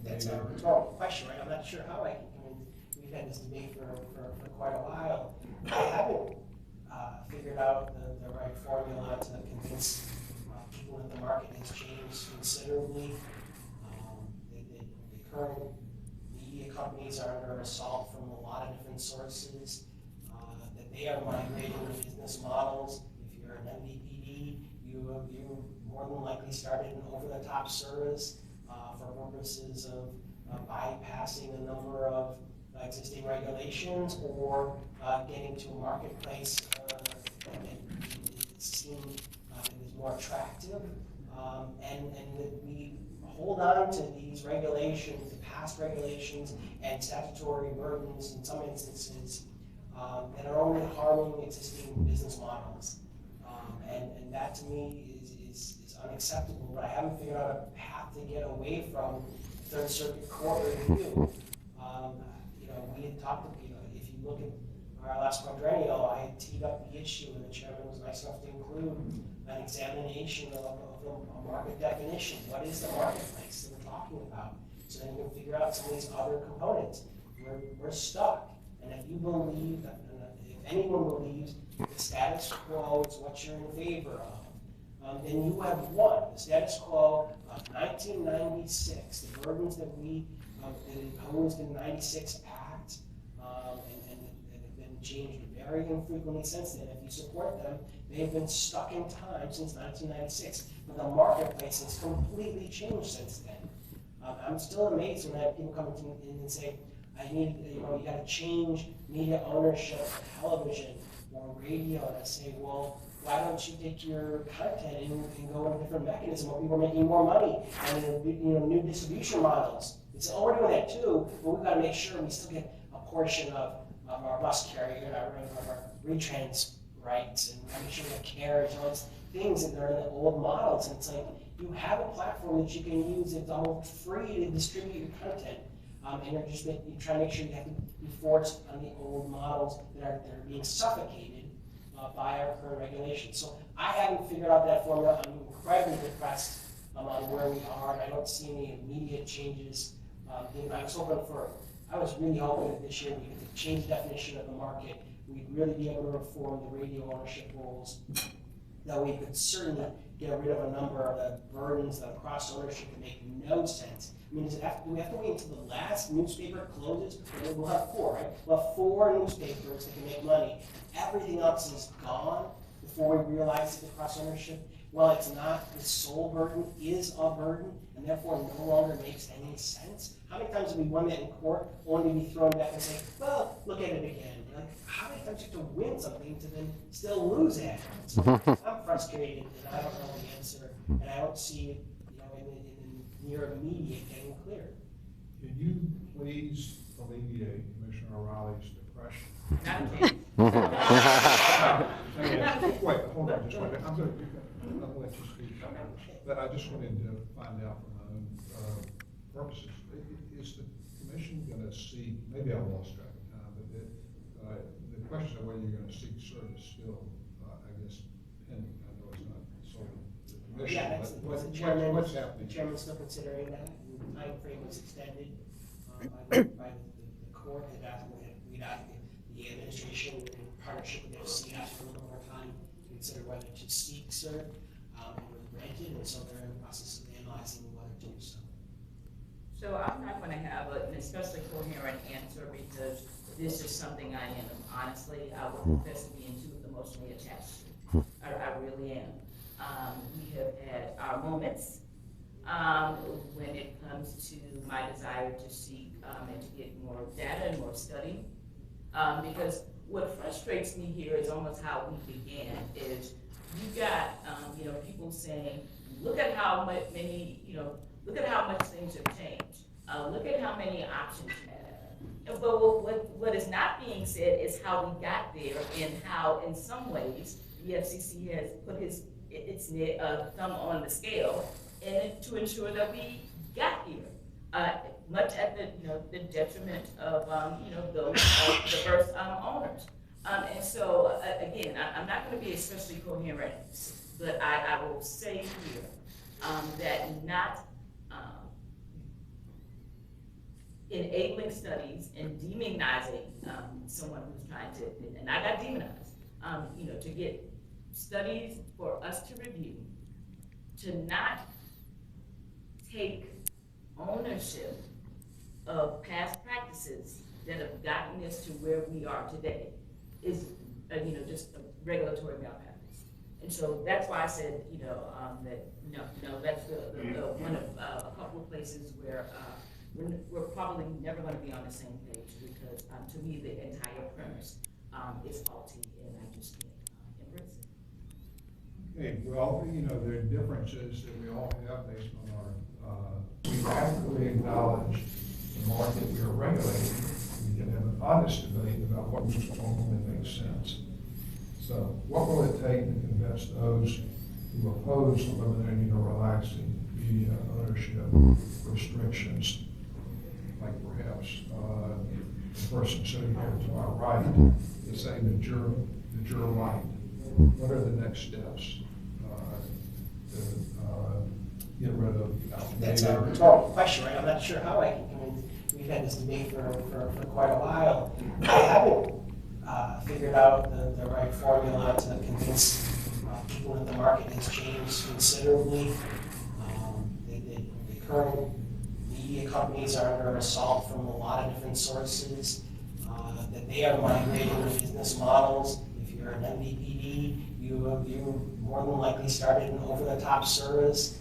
That's a rhetorical question, right? I'm not sure how I mean, we've had this debate for quite a while. I haven't figured out the right formula to convince people that the market has changed considerably. The current media companies are under assault from a lot of different sources, that they are migrating to business models. If you're an MVPD, you more than likely started an over-the-top service for purposes of bypassing a number of existing regulations or getting to a marketplace that seemed is more attractive, and that we hold on to these regulations, past regulations, and statutory burdens in some instances that are only harming existing business models. And that to me is unacceptable, but I haven't figured out a path to get away from Third Circuit Court review. We had talked, if you look at our last quadrennial, I had teed up the issue, and the chairman was nice enough to include an examination of a market definition. What is the marketplace that we're talking about? So then you can figure out some of these other components. We're stuck. And if you believe, if anyone believes the status quo is what you're in favor of, then you have won. The status quo of 1996, the burdens that we imposed in the 96 Act, and have been changed very infrequently since then. If you support them, they've been stuck in time since 1996. But the marketplace has completely changed since then. I'm still amazed when I have people come in and say, I need, you got to change media ownership of television or radio. And I say, well, why don't you take your content and go in a different mechanism where people are making more money and new distribution models? It's, we're doing that too, but we've got to make sure we still get a portion of our bus carrier and our retrans rights, and make sure we have carriage and all these things that are in the old models. And it's like, you have a platform that you can use that's almost free to distribute your content. And you're trying to make sure you have to be forced on the old models that are being suffocated by our current regulations. So I haven't figured out that formula. I'm incredibly depressed on where we are, and I don't see any immediate changes. I was really hoping that this year we could change the definition of the market. We'd really be able to reform the radio ownership rules, that we could certainly get rid of a number of the burdens of cross ownership that make no sense. I mean, do we have to wait until the last newspaper closes? We'll have 4, right? We'll have 4 newspapers that can make money. Everything else is gone before we realize that the cross ownership, well, it's not, the sole burden is a burden, and therefore no longer makes any sense. How many times have we won that in court only to be thrown back and say, well, look at it again? Like, how many times do you have to win something to then still lose it? So I'm frustrated, and I don't know the answer, and I don't see it, in the near immediate getting clear. Can you please alleviate Commissioner O'Reilly's depression? Wait, hold on, just wait. I'm going to let you speak. But I just wanted to find out from my own purposes. Is the commission going to seek, maybe I lost track of time, but the question of whether you're going to seek service still, I guess, pending. I know it's not solely the commission. Yeah, what's happening? The chairman's still considering that. The time frame was extended by the court. The administration in partnership with the FCC asked for a little more time to consider whether to seek cert. It was granted, and so they're in the process of analyzing whether to do so. So I'm not going to have an especially coherent answer because this is something I am, honestly, I would confess to being too emotionally attached to. I really am. We have had our moments when it comes to my desire to seek and to get more data and more study. Because what frustrates me here is almost how we began is you got people saying, look at how many, look at how much things have changed. Look at how many options you have. But what is not being said is how we got there and how, in some ways, the FCC has put its thumb on the scale and to ensure that we got here, much at the detriment of those the first owners. And so again, I'm not going to be especially coherent, but I will say here that enabling studies and demonizing someone who's trying to, and I got demonized, to get studies for us to review, to not take ownership of past practices that have gotten us to where we are today is, just a regulatory malpractice. And so that's why I said, that that's the one of a couple of places where we're probably never going to be on the same page, because to me the entire premise is faulty, and I just can't embrace it. Okay, well, there are differences that we all have based on we adequately acknowledge the market we are regulating. We can have an honest debate about what was wrong and makes sense. So what will it take to convince those who oppose eliminating or relaxing media ownership restrictions, like perhaps the person sitting here to our right is saying that you're right? What are the next steps to get rid of outdated? That's a rhetorical question, right? I'm not sure how I can convince. We've had this debate for quite a while. I haven't figured out the right formula to convince people that the market has changed considerably. The current media companies are under assault from a lot of different sources, that they are migrating their business models. If you're an MVPD, you more than likely started an over-the-top service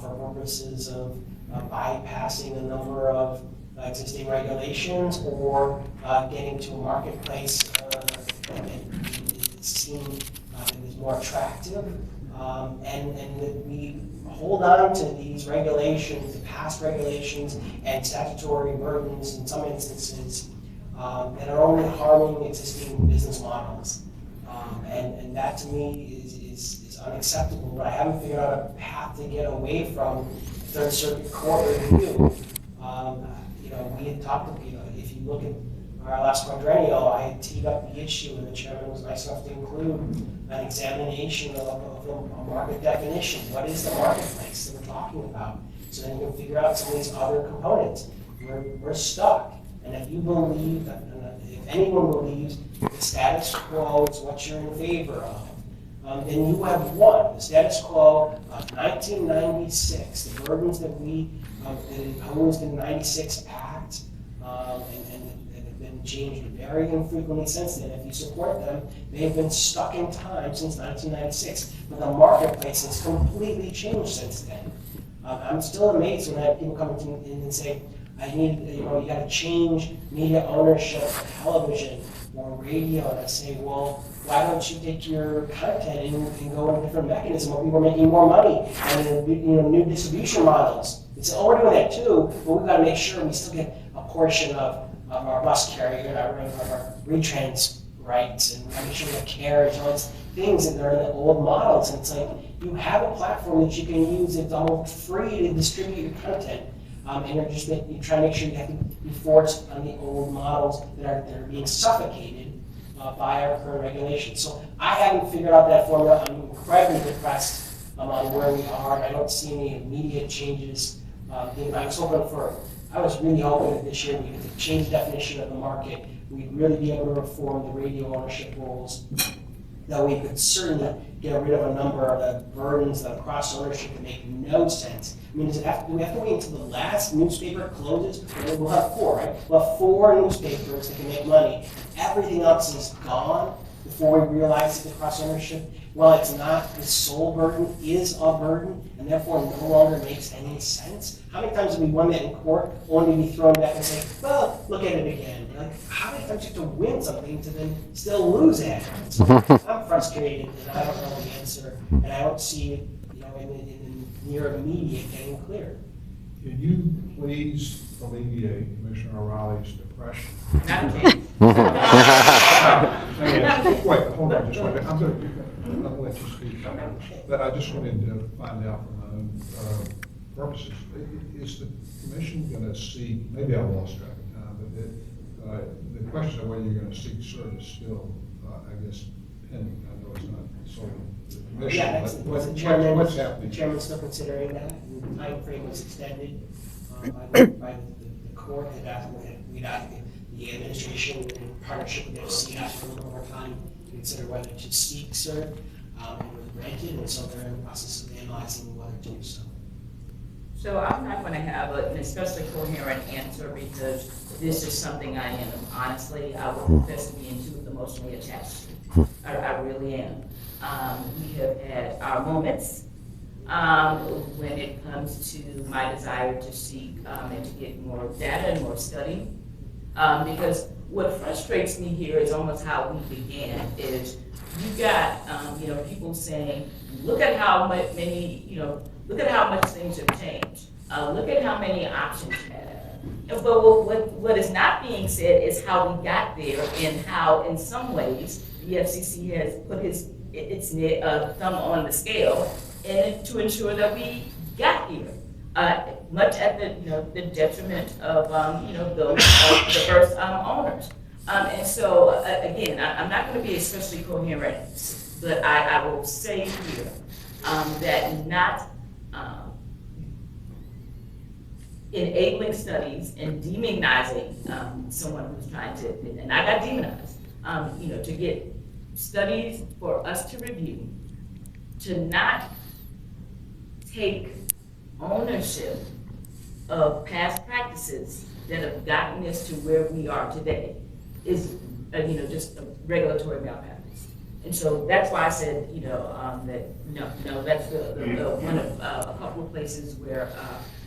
for purposes of bypassing a number of existing regulations, or getting to a marketplace that seemed that is more attractive, and that we hold on to these regulations, the past regulations and statutory burdens in some instances that are only harming existing business models. And that to me is unacceptable, but I haven't figured out a path to get away from Third Circuit Court review. We had talked, if you look at our last quadrennial, I had teed up the issue, and the chairman was nice enough to include an examination of a market definition. What is the marketplace that we're talking about? So then you can figure out some of these other components. We're stuck. And if you believe, if anyone believes the status quo is what you're in favor of, then you have won. The status quo of 1996, the burdens that we imposed in the 96 Act, and have been changed very infrequently since then. If you support them, they have been stuck in time since 1996. But the marketplace has completely changed since then. I'm still amazed when I have people come in and say, I need, you got to change media ownership of television or radio. And I say, well, why don't you take your content and go in a different mechanism where people are making more money and new distribution models? It's, we're doing that too, but we've got to make sure we still get a portion of our bus carrier and our retrans rights, and make sure we have carriage and all these things that are in the old models. And it's like, you have a platform that you can use. It's almost free to distribute your content. And you're trying to make sure you have to be forced on the old models that are being suffocated by our current regulations. So I haven't figured out that formula. I'm incredibly depressed on where we are, and I don't see any immediate changes. I was really hoping that this year we could change the definition of the market. We'd really be able to reform the radio ownership rules, that we could certainly get rid of a number of the burdens of cross ownership that make no sense. I mean, do we have to wait until the last newspaper closes? We'll have 4, right? We'll have 4 newspapers that can make money. Everything else is gone before we realize that the cross ownership, well, it's not, the sole burden is a burden, and therefore no longer makes any sense. How many times have we won that in court only to be thrown back and say, well, look at it again? Like, how many times do you have to win something to then still lose it? So I'm frustrated, and I don't know the answer, and I don't see it, in the near immediate getting clear. Can you please alleviate Commissioner O'Reilly's depression? Wait, hold on just a minute. I'm going to let you speak. But I just wanted to find out from my own purposes. Is the commission going to seek, maybe I lost track of time, but the question of whether you're going to seek service still, I guess, pending. I know it's not solely the commission. Yeah, but what's happening? The chairman's still considering that. The time frame was extended by the court, we'd ask the administration in partnership with the FCC asked for a little more time to consider whether to seek cert. It was granted, and so they're in the process of analyzing whether to do so. So I'm not gonna have an especially coherent answer because this is something I am, honestly, I would confess to being too emotionally attached to. I really am. We have had our moments when it comes to my desire to seek and to get more data and more study. Because what frustrates me here is almost how we began, is you got, people saying, look at how many, look at how much things have changed. Look at how many options you have. But what is not being said is how we got there and how, in some ways, the FCC has put its thumb on the scale and to ensure that we got here. Much at the detriment of, those the first owners. And so, again, I'm not going to be especially coherent, but I will say here that not enabling studies and demonizing someone who's trying to, and I got demonized, to get studies for us to review, to not take ownership of past practices that have gotten us to where we are today is, just a regulatory malpractice. And so that's why I said, that no, that's the one of a couple of places where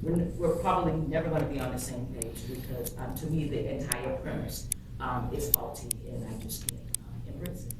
we're probably never going to be on the same page because to me the entire premise is faulty and I just can't embrace it.